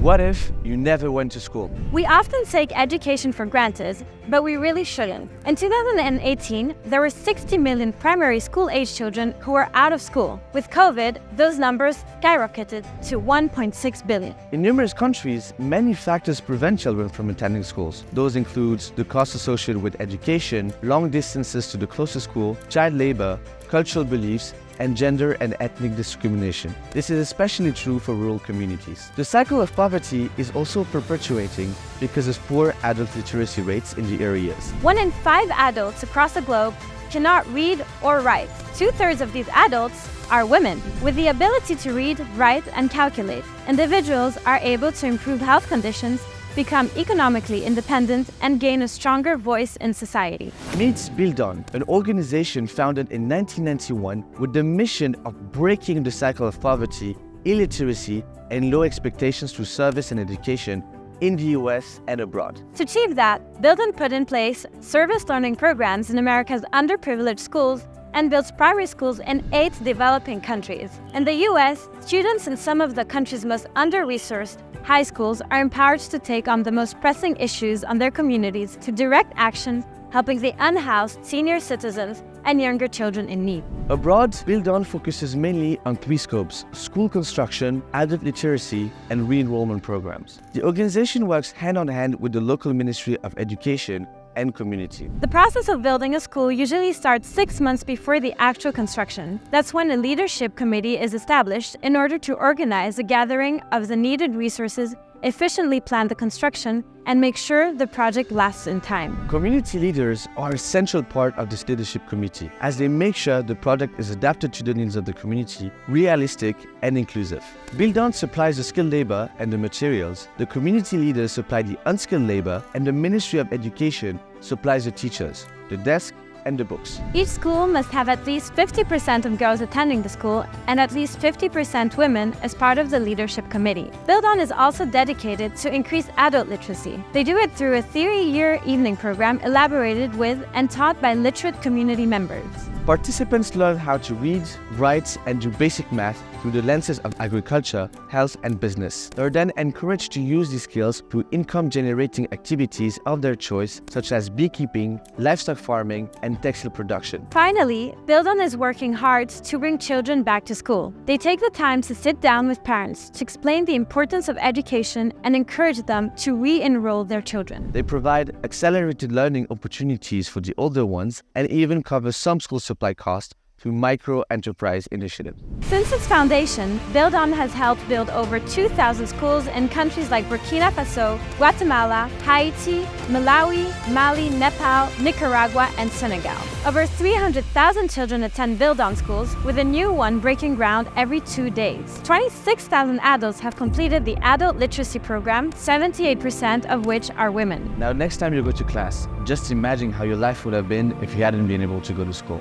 What if you never went to school? We often take education for granted, but we really shouldn't. In 2018, there were 60 million primary school-age children who were out of school. With COVID, those numbers skyrocketed to 1.6 billion. In numerous countries, many factors prevent children from attending schools. Those include the costs associated with education, long distances to the closest school, child labor, cultural beliefs, and gender and ethnic discrimination. This is especially true for rural communities. The cycle of poverty is also perpetuating because of poor adult literacy rates in the areas. 1 in 5 adults across the globe cannot read or write. 2/3 of these adults are women. With the ability to read, write, and calculate, individuals are able to improve health conditions, become economically independent, and gain a stronger voice in society. Meet BuildOn, an organization founded in 1991 with the mission of breaking the cycle of poverty, illiteracy, and low expectations through service and education in the US and abroad. To achieve that, BuildOn put in place service learning programs in America's underprivileged schools and builds primary schools in 8 developing countries. In the US, students in some of the country's most under-resourced high schools are empowered to take on the most pressing issues on their communities to direct action, helping the unhoused senior citizens and younger children in need. Abroad, BuildOn focuses mainly on 3 scopes: school construction, adult literacy, and re-enrollment programs. The organization works hand-in-hand with the local Ministry of Education and community. The process of building a school usually starts 6 months before the actual construction. That's when a leadership committee is established in order to organize the gathering of the needed resources, efficiently plan the construction, and make sure the project lasts in time. Community leaders are a central part of this leadership committee, as they make sure the project is adapted to the needs of the community, realistic, and inclusive. BuildOn supplies the skilled labor and the materials, the community leaders supply the unskilled labor, and the Ministry of Education supplies the teachers, the desk, and the books. Each school must have at least 50% of girls attending the school and at least 50% women as part of the leadership committee. BuildOn is also dedicated to increase adult literacy. They do it through a 3-year evening program elaborated with and taught by literate community members. Participants learn how to read, write, and do basic math through the lenses of agriculture, health, and business. They are then encouraged to use these skills through income-generating activities of their choice, such as beekeeping, livestock farming, and textile production. Finally, BuildOn is working hard to bring children back to school. They take the time to sit down with parents to explain the importance of education and encourage them to re-enroll their children. They provide accelerated learning opportunities for the older ones and even cover some school supply costs through micro-enterprise initiatives. Since its foundation, BuildOn has helped build over 2,000 schools in countries like Burkina Faso, Guatemala, Haiti, Malawi, Mali, Nepal, Nicaragua, and Senegal. Over 300,000 children attend BuildOn schools, with a new one breaking ground every 2 days. 26,000 adults have completed the adult literacy program, 78% of which are women. Now, next time you go to class, just imagine how your life would have been if you hadn't been able to go to school.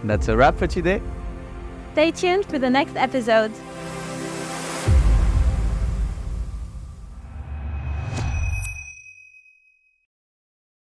That's a wrap for today. Stay tuned for the next episode.